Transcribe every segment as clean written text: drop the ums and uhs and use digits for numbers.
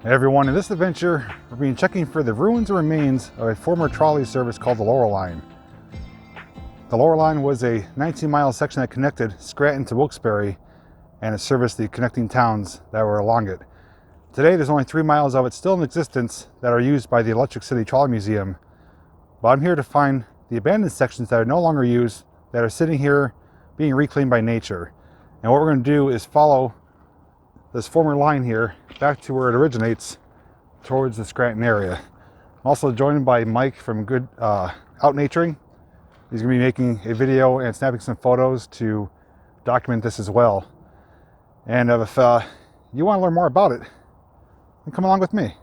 Hey everyone, in this adventure, we're being checking for the ruins and remains of a former trolley service called the Laurel Line. The Laurel Line was a 19-mile section that connected Scranton to Wilkes-Barre, and it serviced the connecting towns that were along it. Today, there's only 3 miles of it still in existence that are used by the Electric City Trolley Museum. But I'm here to find the abandoned sections that are no longer used, that are sitting here being reclaimed by nature. And what we're going to do is follow this former line here back to where it originates, towards the Scranton area. I'm also joined by Mike from Good Out Naturing. He's going to be making a video and snapping some photos to document this as well. And if you want to learn more about it, then come along with me.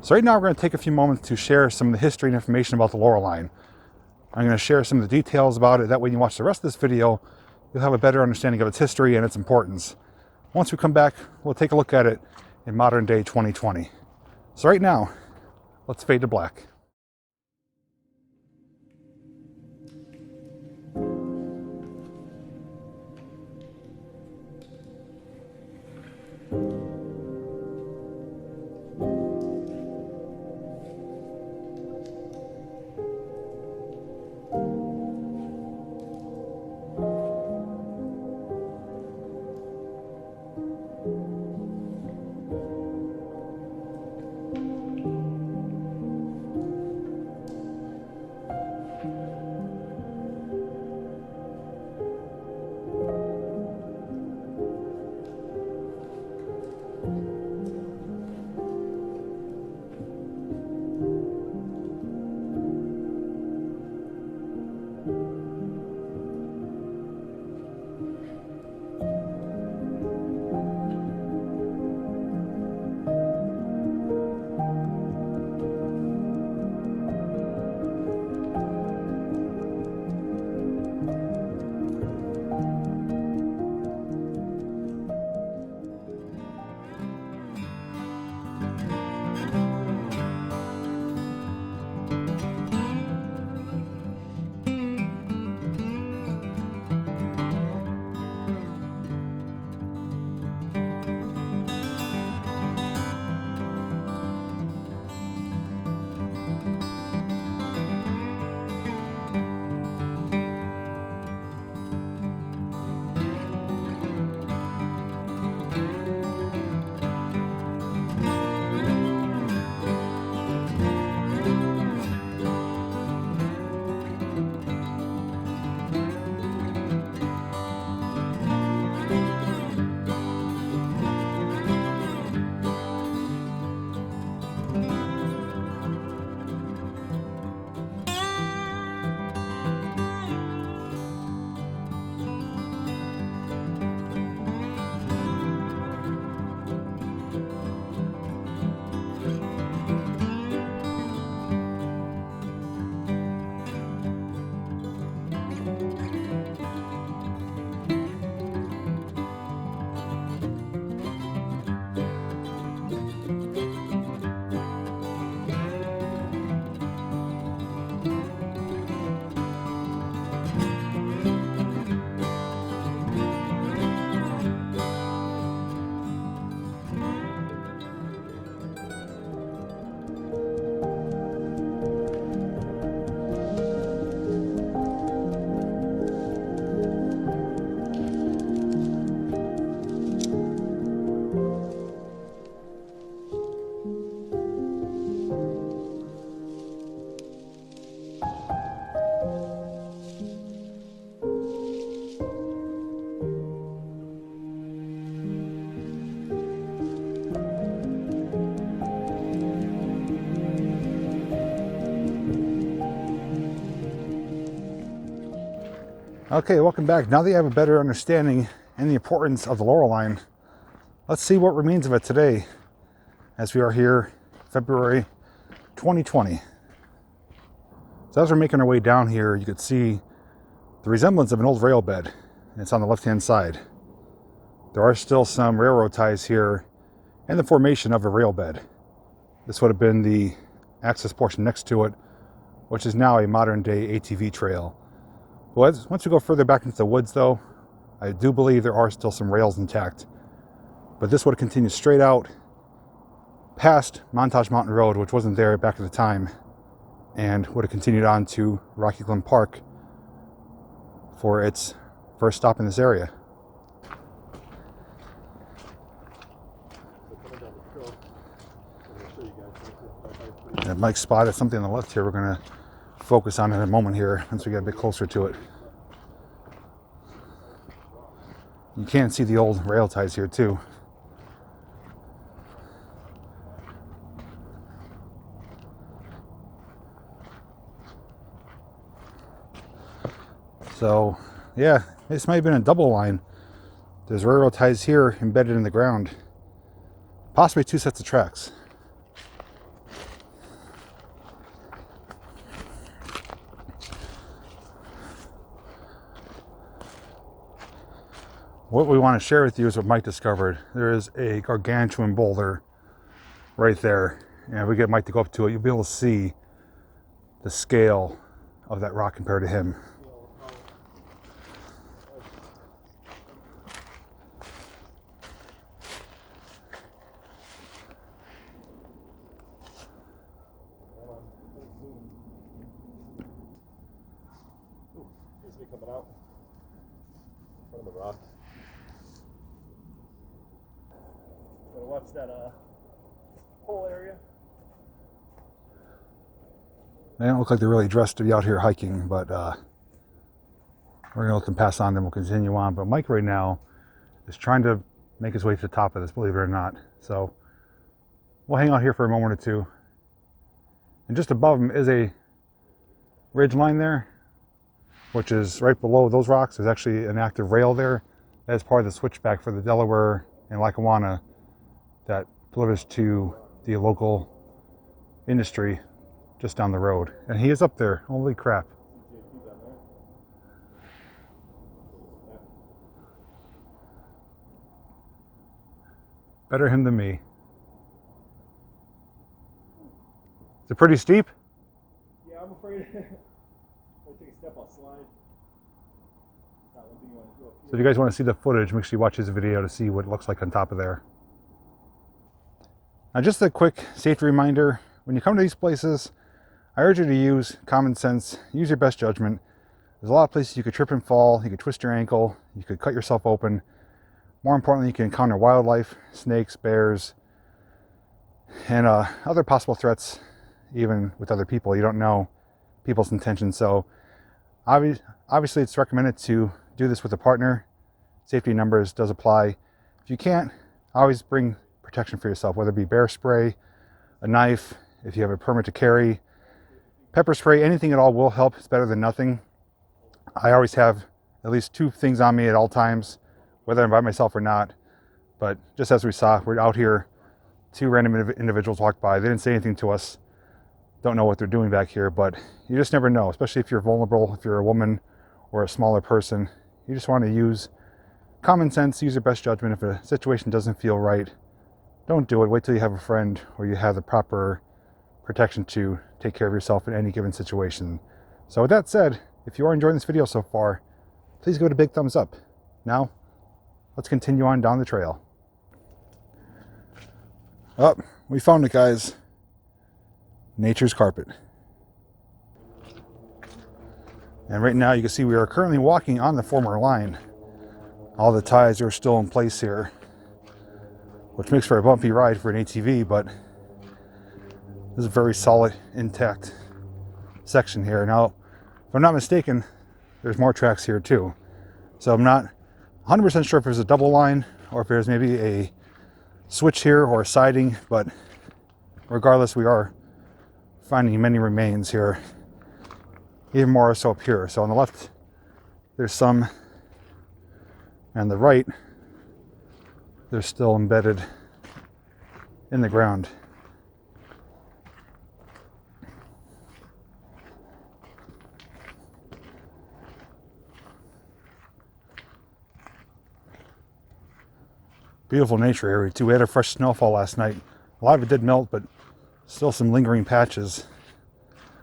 So right now we're going to take a few moments to share some of the history and information about the Laurel Line. I'm going to share some of the details about it. That way when you watch the rest of this video, you'll have a better understanding of its history and its importance. Once we come back, we'll take a look at it in modern day 2020. So right now, let's fade to black. Okay, welcome back. Now that you have a better understanding and the importance of the Laurel Line, let's see what remains of it today. as we are here February 2020. So as we're making our way down here, you could see the resemblance of an old rail bed. It's on the left-hand side. There are still some railroad ties here and the formation of a rail bed. This would have been the access portion next to it, which is now a modern-day ATV trail. Well, once we go further back into the woods, though, I do believe there are still some rails intact. But this would have continued straight out past Montage Mountain Road, which wasn't there back at the time, and would have continued on to Rocky Glen Park for its first stop in this area. And Mike spotted something on the left here we're going to focus on in a moment here once we get a bit closer to it. You can see the old rail ties here too. So yeah, this might have been a double line. There's railroad ties here embedded in the ground. Possibly two sets of tracks. What we want to share with you is what Mike discovered. There is a gargantuan boulder right there. And if we get Mike to go up to it, you'll be able to see the scale of that rock compared to him. Coming out in front of the rock. Gotta watch that whole area. They don't look like they're really dressed to be out here hiking, but we're gonna let them pass on, then we'll continue on. But Mike right now is trying to make his way to the top of this, believe it or not. So we'll hang out here for a moment or two. And just above him is a ridge line there, which is right below those rocks. There's actually an active rail there. That is part of the switchback for the Delaware and Lackawanna that delivers to the local industry just down the road. And he is up there. Holy crap. Better him than me. Is it pretty steep? Yeah, I'm afraid if I take a step, I'll slide. So if you guys want to see the footage, make sure you watch his video to see what it looks like on top of there. Now just a quick safety reminder, when you come to these places, I urge you to use common sense, use your best judgment. There's a lot of places you could trip and fall, you could twist your ankle, you could cut yourself open. More importantly, you can encounter wildlife, snakes, bears, and other possible threats, even with other people. You don't know people's intentions. So obviously it's recommended to do this with a partner. Safety numbers does apply. If you can't, always bring protection for yourself, whether it be bear spray, a knife, if you have a permit to carry, pepper spray, anything at all will help. It's better than nothing. I always have at least 2 things on me at all times, whether I'm by myself or not. But just as we saw, we're out here, 2 random individuals walked by. They didn't say anything to us. Don't know what they're doing back here, but you just never know, especially if you're vulnerable, if you're a woman or a smaller person. You just want to use common sense, use your best judgment. If a situation doesn't feel right, don't do it. Wait till you have a friend or you have the proper protection to take care of yourself in any given situation. So with that said, if you are enjoying this video so far, please give it a big thumbs up. Now, let's continue on down the trail. Oh, we found it, guys. Nature's carpet. And right now you can see we are currently walking on the former line. All the ties are still in place here, which makes for a bumpy ride for an ATV, but this is a very solid, intact section here. Now, if I'm not mistaken, there's more tracks here too. So I'm not 100% sure if there's a double line or if there's maybe a switch here or a siding, but regardless, we are finding many remains here. Even more so up here. So on the left, there's some, and the right, there's still embedded in the ground. Beautiful nature area too. We had a fresh snowfall last night. A lot of it did melt, but still some lingering patches,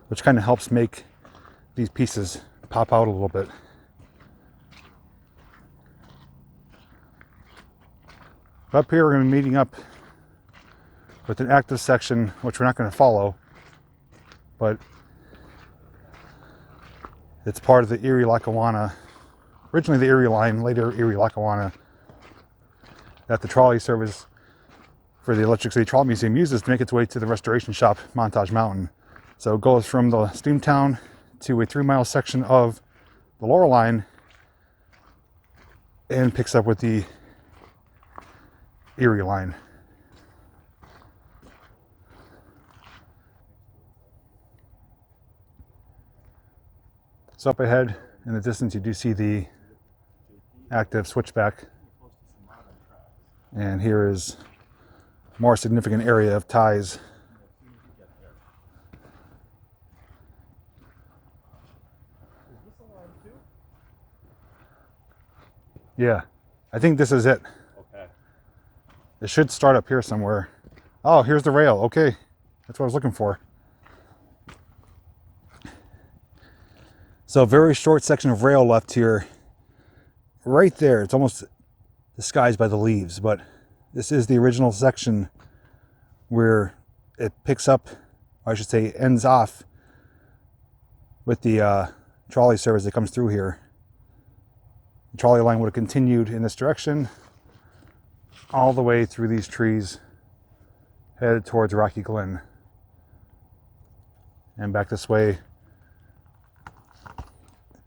which kind of helps make these pieces pop out a little bit. Up here we're going to be meeting up with an active section, which we're not going to follow, but it's part of the Erie Lackawanna, originally the Erie line, later Erie Lackawanna, that the trolley service for the Electric City Trolley Museum uses to make its way to the restoration shop, Montage Mountain. So it goes from the Steamtown to a 3-mile section of the Laurel Line and picks up with the Erie line. So up ahead in the distance you do see the active switchback, and here is a more significant area of ties. Yeah, I think this is it. Okay. It should start up here somewhere. Oh, here's the rail. Okay, that's what I was looking for. So a very short section of rail left here. Right there, it's almost disguised by the leaves, but this is the original section where it picks up, or I should say ends off, with the trolley service that comes through here. The trolley line would have continued in this direction all the way through these trees, headed towards Rocky Glen, and back this way.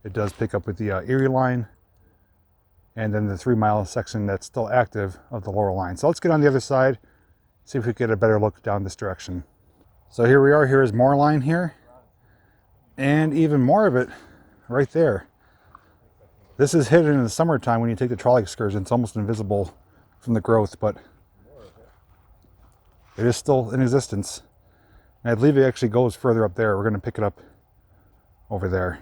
It does pick up with the Erie line, and then the 3-mile section that's still active of the Laurel Line. So let's get on the other side, see if we can get a better look down this direction. So here we are. Here is more line here, and even more of it right there. This is hidden in the summertime when you take the trolley excursion. It's almost invisible from the growth, but it is still in existence. And I believe it actually goes further up there. We're going to pick it up over there.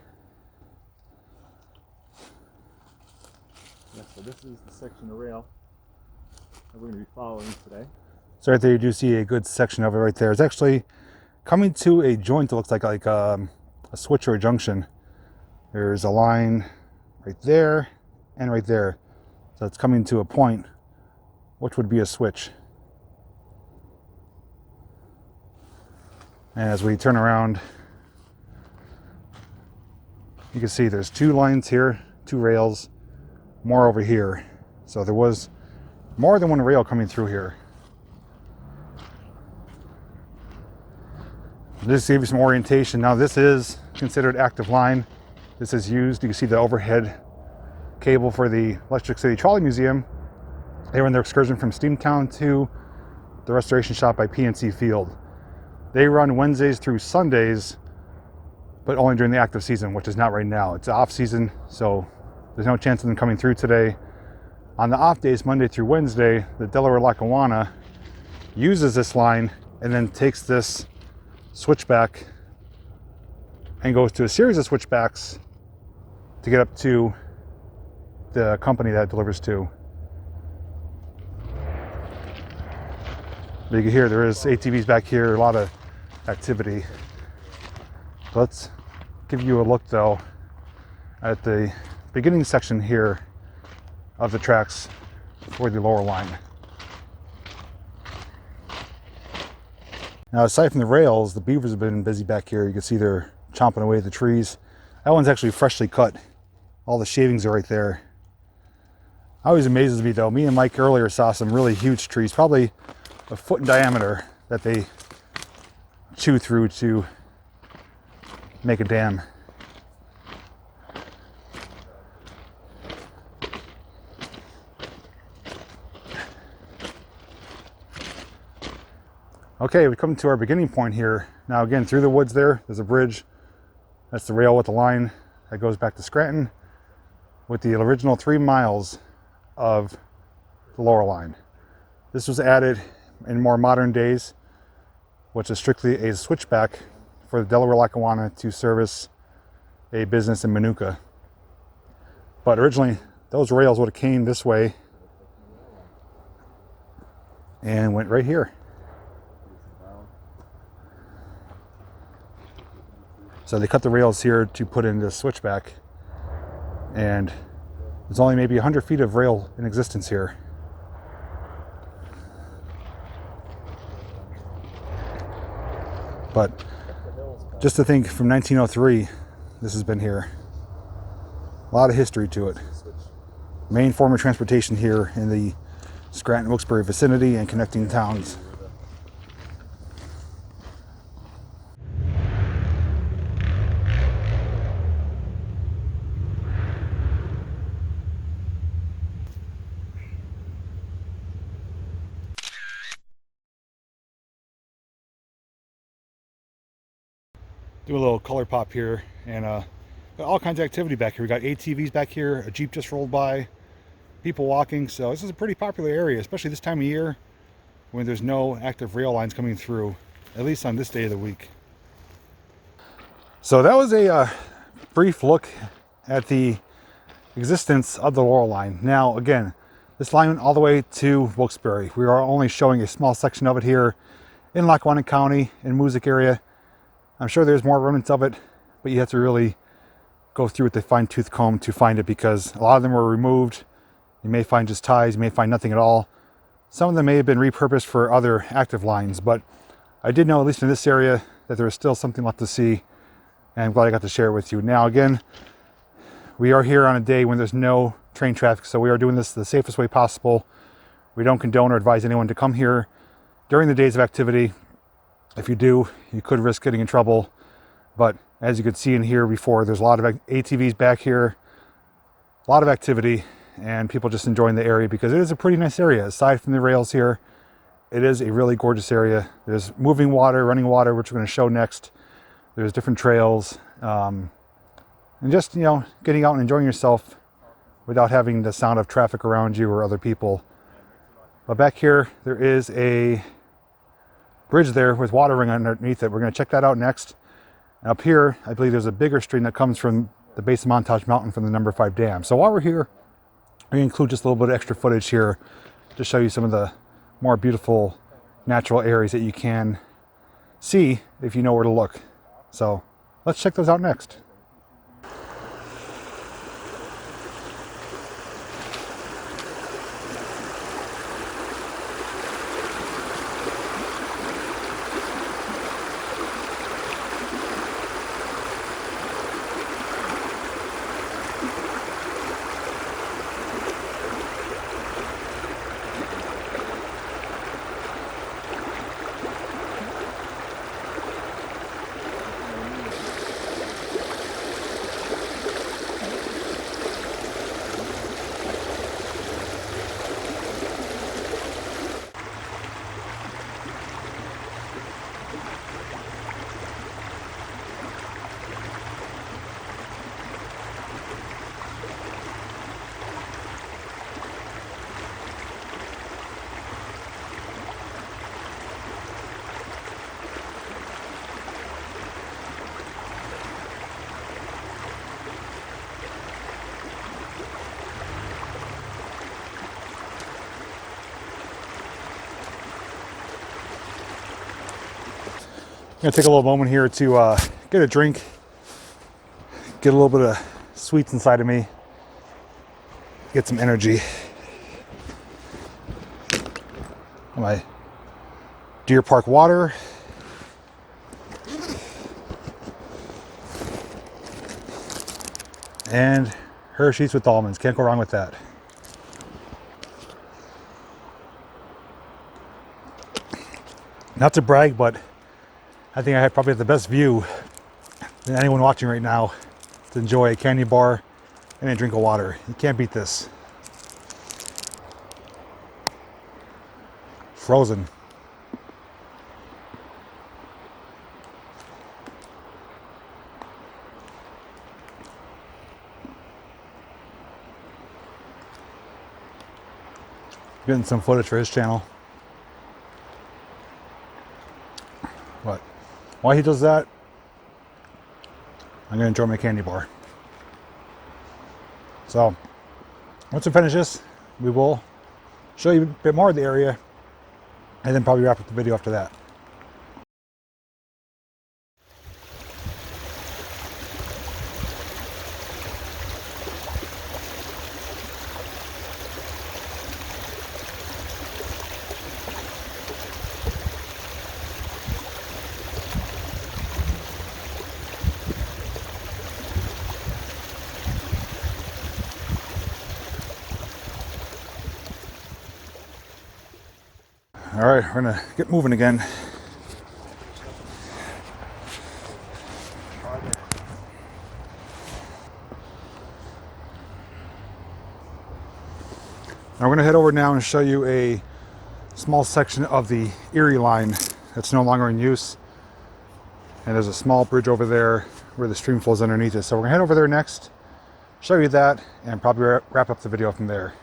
Yeah, so this is the section of rail that we're going to be following today. So right there you do see a good section of it right there. It's actually coming to a joint that looks like a switch or a junction. There's a line right there and right there. So it's coming to a point, which would be a switch. And as we turn around, you can see there's 2 lines here, 2 rails, more over here. So there was more than one rail coming through here. This gave you some orientation. Now this is considered active line. This is used. You can see the overhead cable for the Electric City Trolley Museum. They run their excursion from Steamtown to the restoration shop by PNC Field. They run Wednesdays through Sundays, but only during the active season, which is not right now. It's off season, so there's no chance of them coming through today. On the off days, Monday through Wednesday, the Delaware Lackawanna uses this line and then takes this switchback and goes to a series of switchbacks to get up to the company that it delivers to. But you can hear there is ATVs back here, a lot of activity. Let's give you a look though at the beginning section here of the tracks for the Laurel Line. Now aside from the rails, the beavers have been busy back here. You can see they're chomping away at the trees. That one's actually freshly cut. All the shavings are right there. Always amazes me though. Me and Mike earlier saw some really huge trees, probably a foot in diameter, that they chew through to make a dam. Okay, we come to our beginning point here. Now again, through the woods there's a bridge. That's the rail with the line that goes back to Scranton with the original 3 miles of the Laurel Line. This was added in more modern days, which is strictly a switchback for the Delaware Lackawanna to service a business in Minooka. But originally, those rails would have came this way and went right here. So they cut the rails here to put in this switchback, and there's only maybe 100 feet of rail in existence here. But just to think, from 1903, this has been here. A lot of history to it. Main form of transportation here in the Scranton-Wilkes-Barre vicinity and connecting towns. Do a little color pop here, and got all kinds of activity back here. We got ATVs back here, a Jeep just rolled by, people walking. So this is a pretty popular area, especially this time of year when there's no active rail lines coming through, at least on this day of the week. So that was a brief look at the existence of the Laurel Line. Now again, this line went all the way to Wilkes-Barre. We are only showing a small section of it here in Lackawanna County, in Moosic area. I'm sure there's more remnants of it, but you have to really go through with a fine-tooth comb to find it, because a lot of them were removed. You may find just ties, you may find nothing at all. Some of them may have been repurposed for other active lines, but I did know, at least in this area, that there was still something left to see, and I'm glad I got to share it with you. Now again, we are here on a day when there's no train traffic, so we are doing this the safest way possible. We don't condone or advise anyone to come here during the days of activity. If you do, you could risk getting in trouble. But as you could see and hear before, there's a lot of ATVs back here, a lot of activity, and people just enjoying the area because it is a pretty nice area. Aside from the rails here, it is a really gorgeous area. There's moving water, running water, which we're going to show next. There's different trails, and just, you know, getting out and enjoying yourself without having the sound of traffic around you or other people. But back here, there is a bridge there with water running underneath it. We're going to check that out next. And up here, I believe there's a bigger stream that comes from the base of Montage Mountain from the number 5 dam. So while we're here, we include just a little bit of extra footage here to show you some of the more beautiful natural areas that you can see if you know where to look. So let's check those out next. I'm gonna take a little moment here to get a drink, get a little bit of sweets inside of me, get some energy. My Deer Park water. And Hershey's with almonds, can't go wrong with that. Not to brag, but I think I have probably the best view than anyone watching right now to enjoy a candy bar and a drink of water. You can't beat this. Frozen. Getting some footage for his channel. while he does that, I'm gonna enjoy my candy bar. So once we finish this, we will show you a bit more of the area and then probably wrap up the video after that. All right, we're gonna get moving again. Now we're gonna head over now and show you a small section of the Erie line that's no longer in use. And there's a small bridge over there where the stream flows underneath it. So we're gonna head over there next, show you that, and probably wrap up the video from there.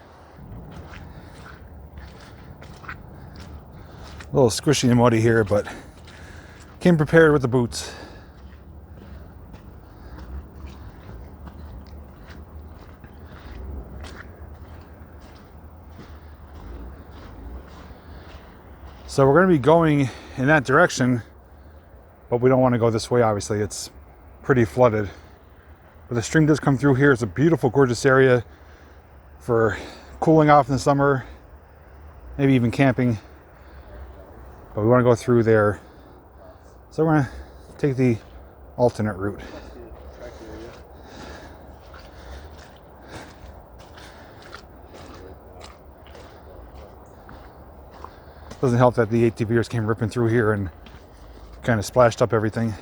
A little squishy and muddy here, but came prepared with the boots. So we're going to be going in that direction, but we don't want to go this way, obviously. It's pretty flooded. But the stream does come through here. It's a beautiful, gorgeous area for cooling off in the summer, maybe even camping. But we want to go through there. So we're going to take the alternate route. Doesn't help that the ATVers came ripping through here and kind of splashed up everything.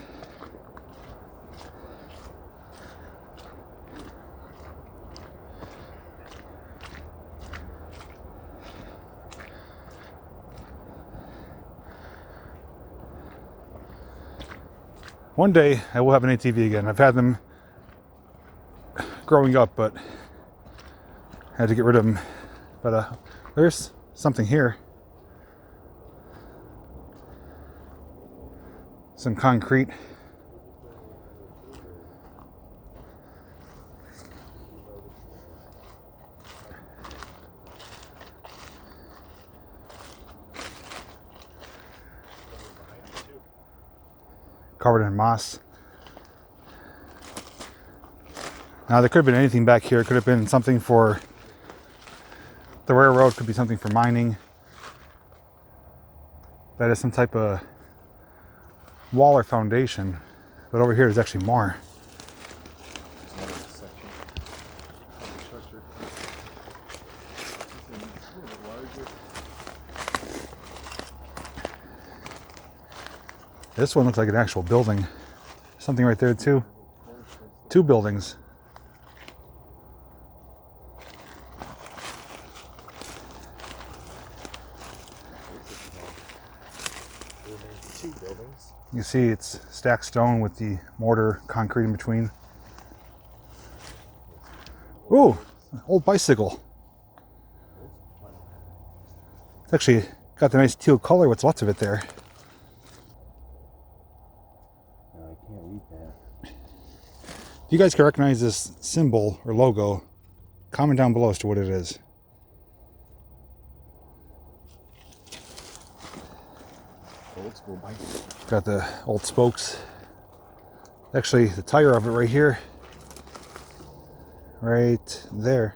One day I will have an ATV again. I've had them growing up, but I had to get rid of them. But there's something here. Some concrete. Covered in moss. Now there could have been anything back here. It could have been something for the railroad, could be something for mining. That is some type of wall or foundation. But over here there's actually more. This one looks like an actual building. Something right there too. Two buildings. You see it's stacked stone with the mortar concrete in between. Ooh, old bicycle. It's actually got the nice teal color with lots of it there. If you guys can recognize this symbol or logo, comment down below as to what it is. Old school bike. Got the old spokes. Actually, the tire of it right here. Right there.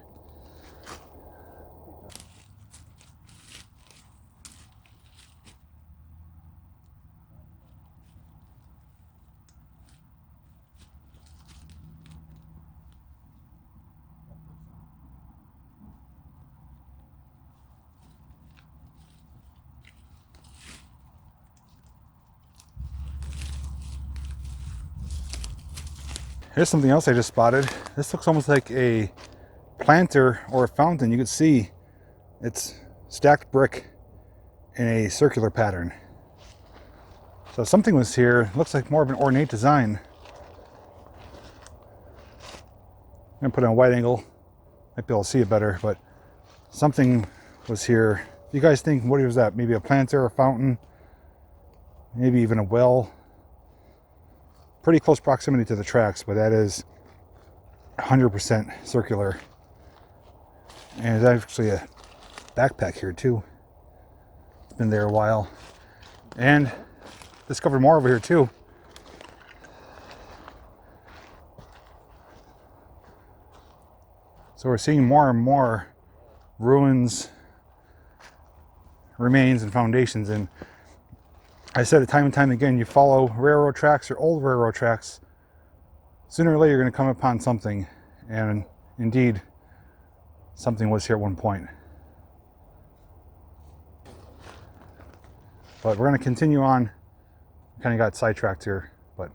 Here's something else I just spotted. This looks almost like a planter or a fountain. You can see it's stacked brick in a circular pattern. So something was here. Looks like more of an ornate design. I'm gonna put it on a wide angle. Might be able to see it better, but something was here. You guys think, what was that? Maybe a planter, a fountain, maybe even a well. pretty close proximity to the tracks, but that is 100% circular. And there's actually a backpack here too. It's been there a while. And discovered more over here too. So we're seeing more and more ruins, remains, and foundations. And I said it time and time again, you follow railroad tracks or old railroad tracks, sooner or later you're going to come upon something. And indeed, something was here at one point. But we're going to continue on. Kind of got sidetracked here, but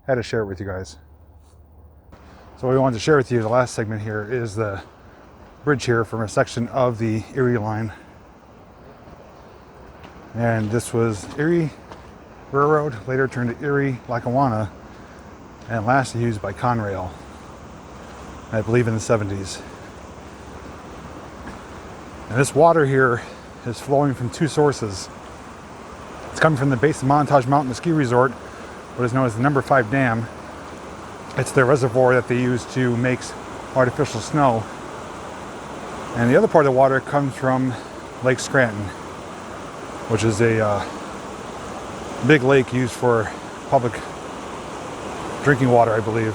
had to share it with you guys. So what we wanted to share with you, the last segment here, is the bridge here from a section of the Erie line. And this was Erie Railroad, later turned to Erie Lackawanna, and last used by Conrail, I believe in the 70s. And this water here is flowing from two sources. It's coming from the base of Montage Mountain, the ski resort, what is known as the Number 5 Dam. It's the reservoir that they use to make artificial snow. And the other part of the water comes from Lake Scranton, which is a big lake used for public drinking water, I believe.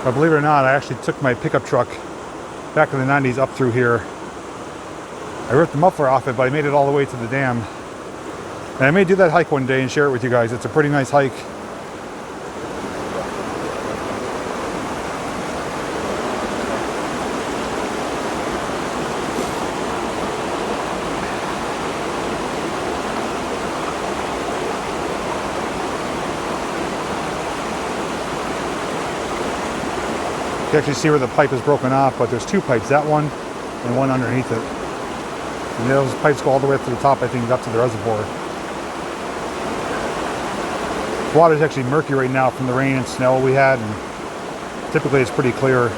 But believe it or not, I actually took my pickup truck back in the 90s up through here. I ripped the muffler off it, but I made it all the way to the dam. And I may do that hike one day and share it with you guys. It's a pretty nice hike. You can actually see where the pipe is broken off, but there's two pipes, that one and one underneath it. And those pipes go all the way up to the top, I think, up to the reservoir. The water is actually murky right now from the rain and snow we had, and typically it's pretty clear.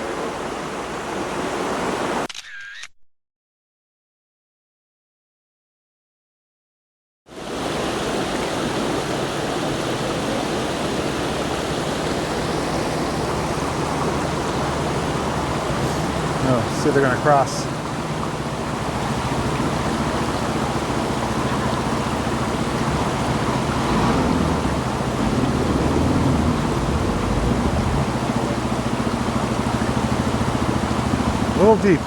Oh, see if they're going to cross. A little deep.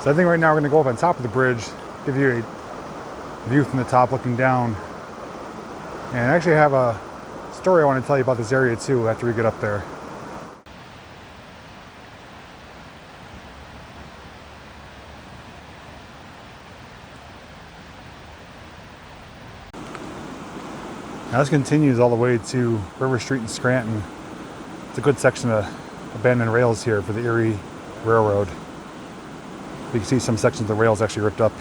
So I think right now we're going to go up on top of the bridge, give you a view from the top looking down. And I actually have a story I want to tell you about this area too after we get up there. Now this continues all the way to River Street in Scranton. It's a good section of abandoned rails here for the Erie Railroad. You can see some sections of the rails actually ripped up.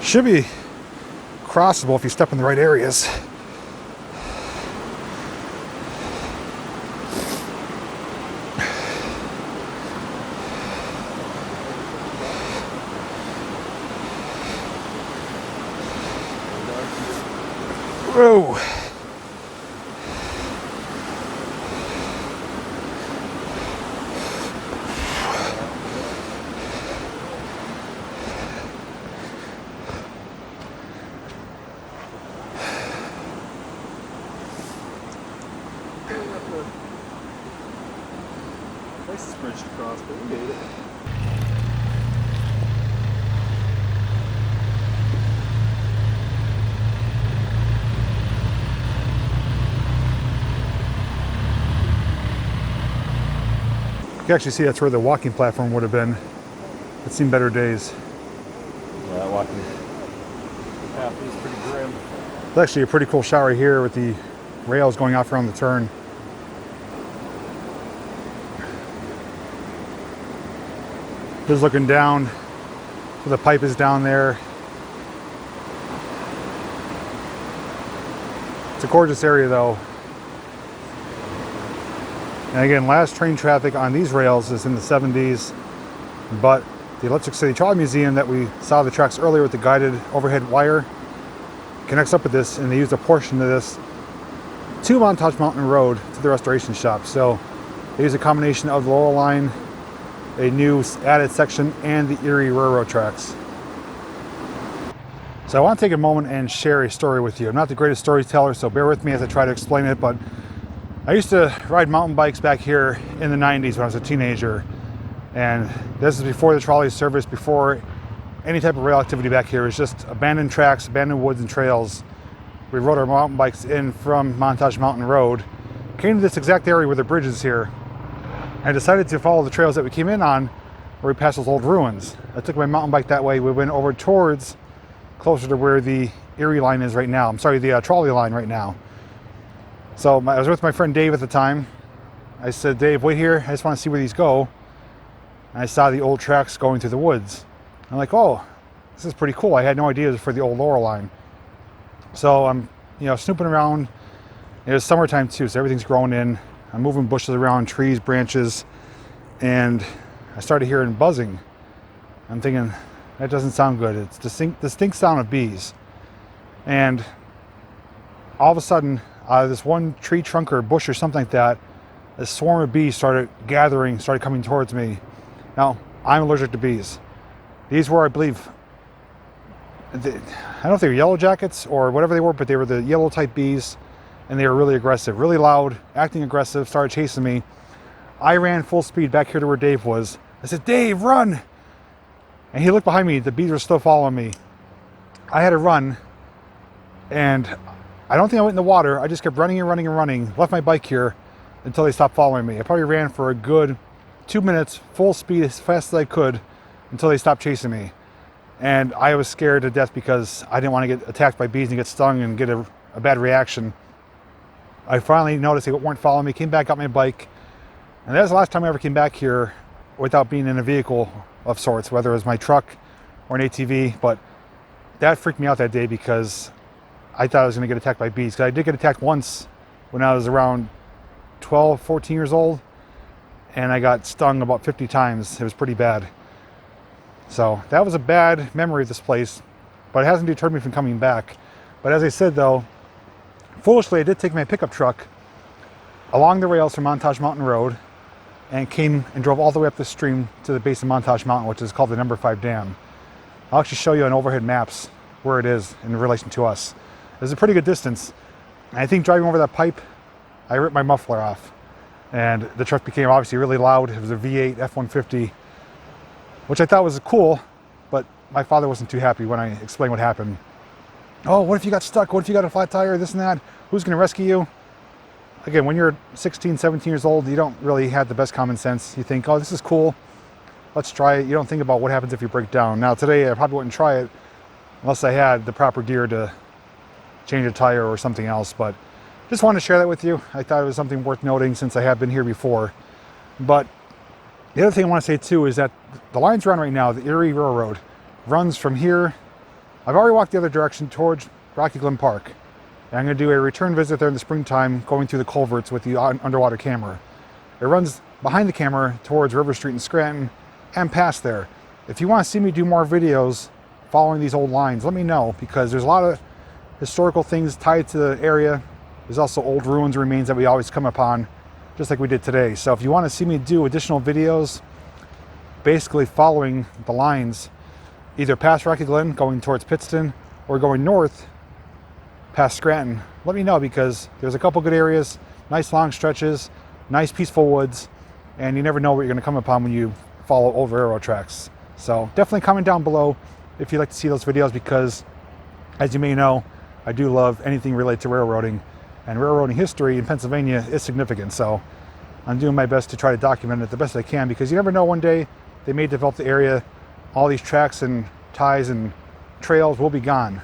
Should be crossable if you step in the right areas. Whoa. Nicest bridge to cross, but we made it. You can actually see that's where the walking platform would have been. It's seen better days. Yeah, that walking path is pretty grim. It's actually a pretty cool shot right here with the rails going off around the turn. Just looking down, so the pipe is down there. It's a gorgeous area though. And again, last train traffic on these rails is in the 70s, but the Electric City Trolley Museum that we saw the tracks earlier with the guided overhead wire connects up with this, and they used a portion of this to Montage Mountain Road to the restoration shop. So they use a combination of the Laurel Line, a new added section, and the Erie railroad tracks. So I want to take a moment and share a story with you. I'm not the greatest storyteller, so bear with me as I try to explain it, but I used to ride mountain bikes back here in the 90s when I was a teenager. And this is before the trolley service, before any type of rail activity back here. It was just abandoned tracks, abandoned woods and trails. We rode our mountain bikes in from Montage Mountain Road, came to this exact area where the bridge is here. I decided to follow the trails that we came in on where we passed those old ruins. I took my mountain bike that way. We went over towards closer to where the Erie line is right now. I'm sorry, the trolley line right now. So I was with my friend Dave at the time. I said, Dave, wait here. I just want to see where these go. And I saw the old tracks going through the woods. I'm like, oh, this is pretty cool. I had no idea it was for the old Laurel Line. So I'm, snooping around. It was summertime too, so everything's growing in. I'm moving bushes around, trees, branches, and I started hearing buzzing. I'm thinking, that doesn't sound good. It's distinct sound of bees. And all of a sudden, out of this one tree trunk or bush or something like that, a swarm of bees started gathering, started coming towards me. Now, I'm allergic to bees. These were, I believe, I don't know if they were yellow jackets or whatever they were, but they were the yellow type bees, and they were really aggressive, really loud, acting aggressive, started chasing me. I ran full speed back here to where Dave was. I said, Dave, run! And he looked behind me, the bees were still following me. I had to run, and I don't think I went in the water. I just kept running and running and running, left my bike here until they stopped following me. I probably ran for a good 2 minutes, full speed as fast as I could until they stopped chasing me. And I was scared to death because I didn't want to get attacked by bees and get stung and get a bad reaction. I finally noticed they weren't following me, came back, got my bike, and that was the last time I ever came back here without being in a vehicle of sorts, whether it was my truck or an ATV. But that freaked me out that day because I thought I was going to get attacked by bees. Because I did get attacked once when I was around 12, 14 years old, and I got stung about 50 times. It was pretty bad. So that was a bad memory of this place, but it hasn't deterred me from coming back. But as I said though, foolishly I did take my pickup truck along the rails from Montage Mountain Road and came and drove all the way up the stream to the base of Montage Mountain, which is called the Number 5 Dam. I'll actually show you on overhead maps where it is in relation to us. It's a pretty good distance. And I think driving over that pipe, I ripped my muffler off. And the truck became obviously really loud. It was a V8 F-150, which I thought was cool, but my father wasn't too happy when I explained what happened. Oh, what if you got stuck? What if you got a flat tire, this and that? Who's gonna rescue you? Again, when you're 16, 17 years old, you don't really have the best common sense. You think, oh, this is cool, let's try it. You don't think about what happens if you break down. Now today, I probably wouldn't try it unless I had the proper gear to change a tire or something else, but just wanted to share that with you. I thought it was something worth noting since I have been here before. But the other thing I want to say too is that the lines we're on right now, the Erie Railroad, runs from here. I've already walked the other direction towards Rocky Glen Park. And I'm going to do a return visit there in the springtime, going through the culverts with the underwater camera. It runs behind the camera towards River Street in Scranton and past there. If you want to see me do more videos following these old lines, let me know, because there's a lot of historical things tied to the area. There's also old ruins remains that we always come upon, just like we did today. So if you want to see me do additional videos, basically following the lines, either past Rocky Glen, going towards Pittston, or going north past Scranton, let me know, because there's a couple good areas, nice long stretches, nice peaceful woods, and you never know what you're going to come upon when you follow old railroad tracks. So definitely comment down below if you'd like to see those videos, because as you may know, I do love anything related to railroading, and railroading history in Pennsylvania is significant. So I'm doing my best to try to document it the best I can, because you never know, one day they may develop the area, all these tracks and ties and trails will be gone.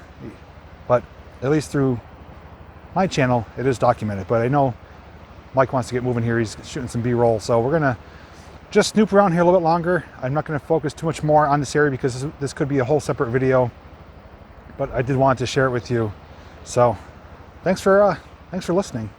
But at least through my channel, it is documented. But I know Mike wants to get moving here. He's shooting some B-roll. So we're gonna just snoop around here a little bit longer. I'm not gonna focus too much more on this area because this could be a whole separate video, but I did want to share it with you. So thanks for listening.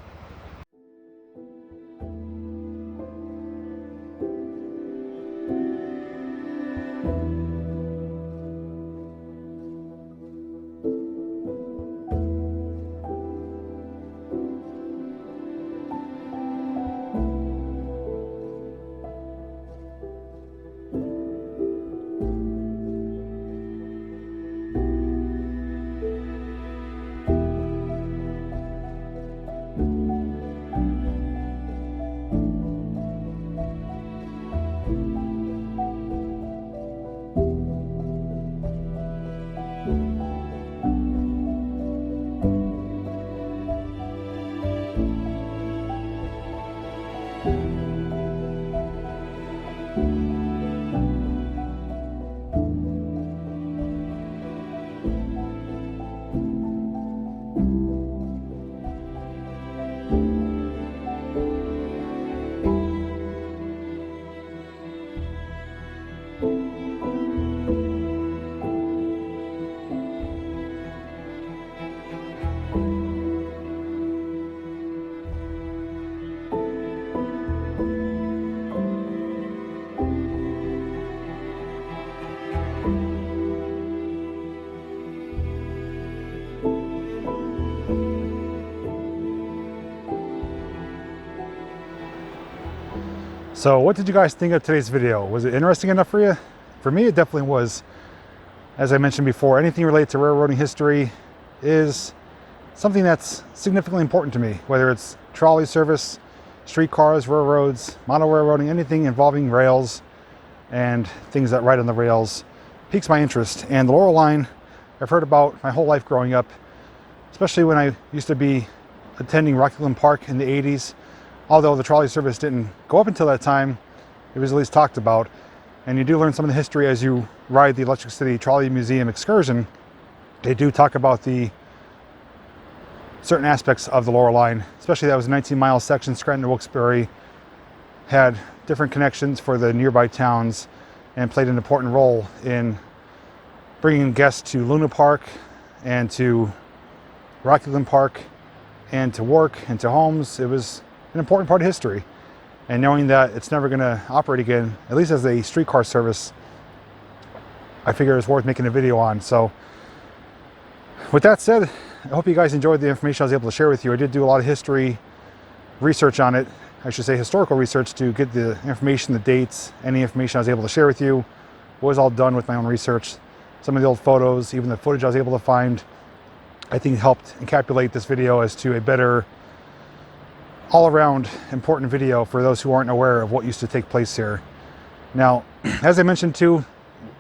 So what did you guys think of today's video? Was it interesting enough for you? For me, it definitely was. As I mentioned before, anything related to railroading history is something that's significantly important to me, whether it's trolley service, streetcars, railroads, model railroading, anything involving rails and things that ride on the rails piques my interest. And the Laurel Line, I've heard about my whole life growing up, especially when I used to be attending Rockland Park in the 80s. Although the trolley service didn't go up until that time, it was at least talked about. And you do learn some of the history as you ride the Electric City Trolley Museum excursion. They do talk about the certain aspects of the Laurel Line, especially that was a 19-mile section. Scranton to Wilkes-Barre had different connections for the nearby towns and played an important role in bringing guests to Luna Park and to Rockland Park and to work and to homes. It was an important part of history. And knowing that it's never going to operate again, at least as a streetcar service, I figure it's worth making a video on. So with that said, I hope you guys enjoyed the information I was able to share with you. I did do a lot of history research on it. I should say historical research to get the information, the dates, any information I was able to share with you. It was all done with my own research. Some of the old photos, even the footage I was able to find, I think helped encapsulate this video as to a better all-around important video for those who aren't aware of what used to take place here. Now, as I mentioned too,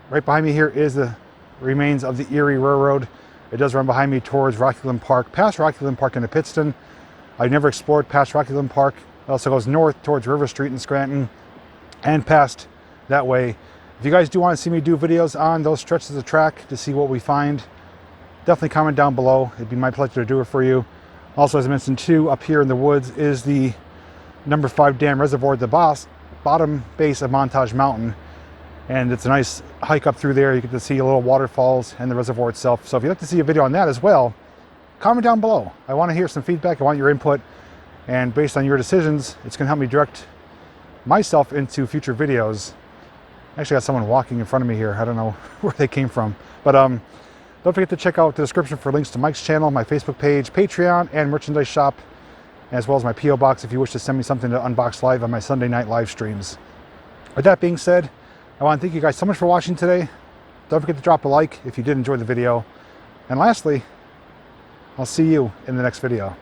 right behind me here is the remains of the Erie Railroad. It does run behind me towards Rockland Park, past Rockland Park into Pittston. I never explored past Rockland Park. It also goes north towards River Street in Scranton and past that way. If you guys do want to see me do videos on those stretches of track to see what we find, definitely comment down below. It'd be my pleasure to do it for you. Also, as I mentioned too, up here in the woods is the number 5 dam reservoir at the bottom base of Montage Mountain. And it's a nice hike up through there. You get to see a little waterfalls and the reservoir itself. So if you'd like to see a video on that as well, comment down below. I want to hear some feedback. I want your input. And based on your decisions, it's going to help me direct myself into future videos. I actually got someone walking in front of me here. I don't know where they came from. But don't forget to check out the description for links to Mike's channel, my Facebook page, Patreon, and merchandise shop, as well as my P.O. box if you wish to send me something to unbox live on my Sunday night live streams. With that being said, I want to thank you guys so much for watching today. Don't forget to drop a like if you did enjoy the video. And lastly, I'll see you in the next video.